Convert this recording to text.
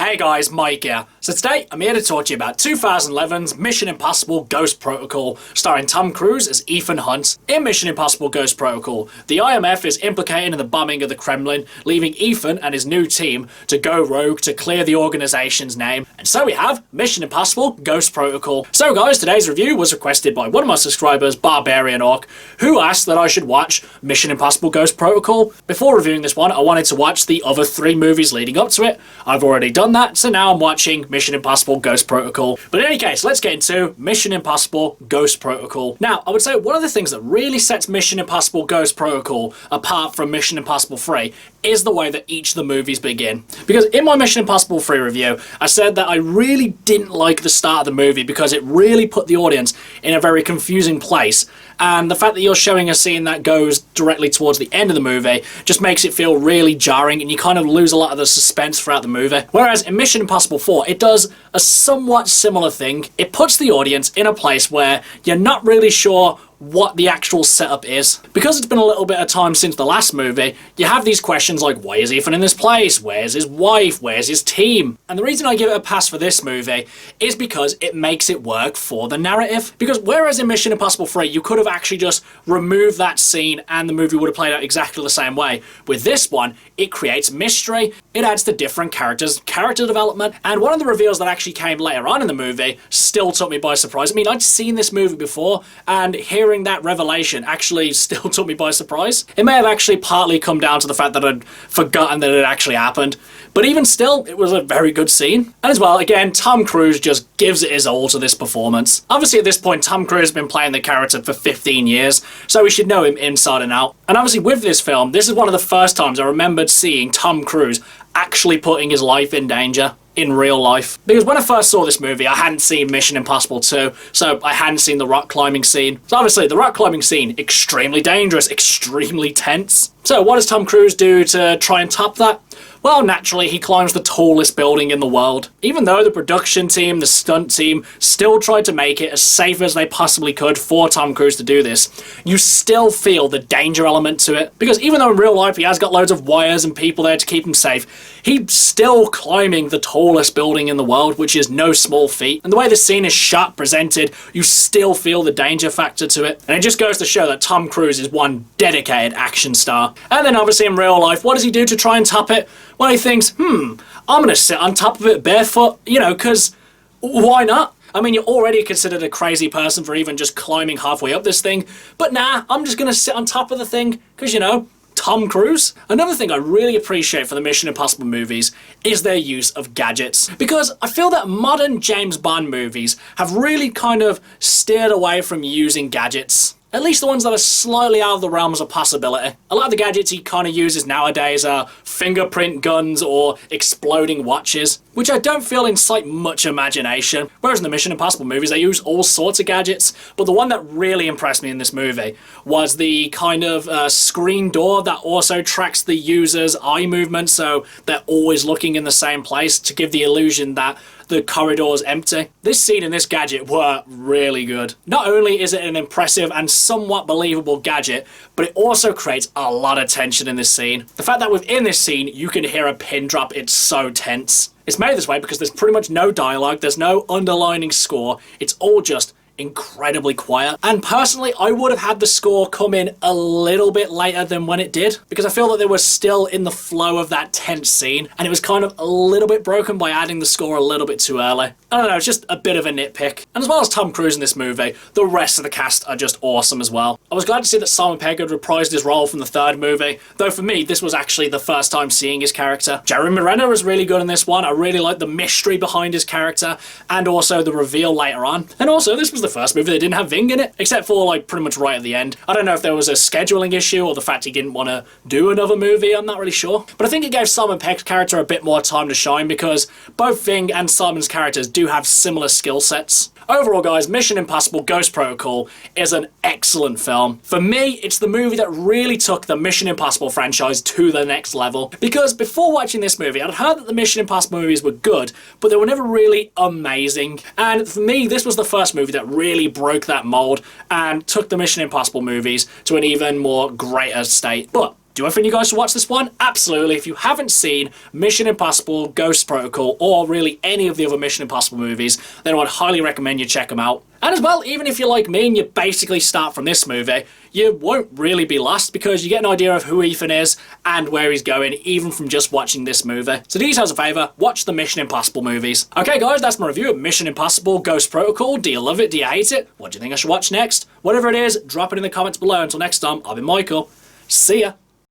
Hey guys, Mike here. So today, I'm here to talk to you about 2011's Mission Impossible Ghost Protocol, starring Tom Cruise as Ethan Hunt. In Mission Impossible Ghost Protocol, the IMF is implicated in the bombing of the Kremlin, leaving Ethan and his new team to go rogue to clear the organization's name. And so we have Mission Impossible Ghost Protocol. So guys, today's review was requested by one of my subscribers, Barbarian Orc, who asked that I should watch Mission Impossible Ghost Protocol. Before reviewing this one, I wanted to watch the other 3 movies leading up to it. I've already done that, so now I'm watching Mission Impossible Ghost Protocol. But in any case, let's get into Mission Impossible Ghost Protocol. Now, I would say one of the things that really sets Mission Impossible Ghost Protocol apart from Mission Impossible 3 is the way that each of the movies begin. Because in my Mission Impossible 3 review, I said that I really didn't like the start of the movie because it really put the audience in a very confusing place. And the fact that you're showing a scene that goes directly towards the end of the movie just makes it feel really jarring, and you kind of lose a lot of the suspense throughout the movie. Whereas in Mission Impossible 4, it does a somewhat similar thing. It puts the audience in a place where you're not really sure what the actual setup is. Because it's been a little bit of time since the last movie, you have these questions like, why is Ethan in this place? Where's his wife? Where's his team? And the reason I give it a pass for this movie is because it makes it work for the narrative. Because whereas in Mission Impossible 3, you could have actually just removed that scene and the movie would have played out exactly the same way. With this one, it creates mystery, it adds to different characters, character development, and one of the reveals that actually came later on in the movie still took me by surprise. I mean, I'd seen this movie before, and hearing that revelation actually still took me by surprise. It may have actually partly come down to the fact that I'd forgotten that it actually happened, but even still, it was a very good scene. And as well, again, Tom Cruise just gives it his all to this performance. Obviously at this point, Tom Cruise has been playing the character for 15 years, so we should know him inside and out. And obviously with this film, this is one of the first times I remembered seeing Tom Cruise actually putting his life in danger in real life. Because when I first saw this movie, I hadn't seen Mission Impossible 2, so I hadn't seen the rock climbing scene. So obviously, the rock climbing scene, extremely dangerous, extremely tense. So what does Tom Cruise do to try and top that? Well, naturally, he climbs the tallest building in the world. Even though the production team, the stunt team, still tried to make it as safe as they possibly could for Tom Cruise to do this, you still feel the danger element to it. Because even though in real life he has got loads of wires and people there to keep him safe, he's still climbing the tallest building in the world, which is no small feat. And the way the scene is shot, presented, you still feel the danger factor to it. And it just goes to show that Tom Cruise is one dedicated action star. And then obviously in real life, what does he do to try and top it? Well, he thinks, I'm gonna sit on top of it barefoot, because why not? I mean, you're already considered a crazy person for even just climbing halfway up this thing, but nah, I'm just gonna sit on top of the thing, because, Tom Cruise. Another thing I really appreciate for the Mission Impossible movies is their use of gadgets. Because I feel that modern James Bond movies have really kind of steered away from using gadgets. At least the ones that are slightly out of the realms of possibility. A lot of the gadgets he kind of uses nowadays are fingerprint guns or exploding watches, which I don't feel incite much imagination. Whereas in the Mission Impossible movies, they use all sorts of gadgets. But the one that really impressed me in this movie was the kind of screen door that also tracks the user's eye movement, so they're always looking in the same place to give the illusion that the corridor's empty. This scene and this gadget were really good. Not only is it an impressive and somewhat believable gadget, but it also creates a lot of tension in this scene. The fact that within this scene, you can hear a pin drop, it's so tense. It's made this way because there's pretty much no dialogue, there's no underlining score, it's all just incredibly quiet. And personally, I would have had the score come in a little bit later than when it did, because I feel that they were still in the flow of that tense scene, and it was kind of a little bit broken by adding the score a little bit too early. I don't know, it's just a bit of a nitpick. And as well as Tom Cruise in this movie, the rest of the cast are just awesome as well. I was glad to see that Simon Pegg had reprised his role from the 3rd movie, though for me, this was actually the first time seeing his character. Jeremy Renner was really good in this one. I really liked the mystery behind his character, and also the reveal later on. And also, this was the first movie that didn't have Ving in it, except for pretty much right at the end. I don't know if there was a scheduling issue or the fact he didn't want to do another movie, I'm not really sure. But I think it gave Simon Pegg's character a bit more time to shine because both Ving and Simon's characters do have similar skill sets. Overall, guys, Mission Impossible Ghost Protocol is an excellent film. For me, it's the movie that really took the Mission Impossible franchise to the next level. Because before watching this movie, I'd heard that the Mission Impossible movies were good, but they were never really amazing. And for me, this was the first movie that really broke that mold and took the Mission Impossible movies to an even more greater state. But Do I think you guys should watch this one? Absolutely. If you haven't seen Mission Impossible Ghost Protocol, or really any of the other Mission Impossible movies, then I would highly recommend you check them out. And as well, even if you're like me and you basically start from this movie, you won't really be lost because you get an idea of who Ethan is and where he's going, even from just watching this movie. So do yourselves a favour, watch the Mission Impossible movies. Okay guys, that's my review of Mission Impossible Ghost Protocol. Do you love it? Do you hate it? What do you think I should watch next? Whatever it is, drop it in the comments below. Until next time, I've been Michael. See ya!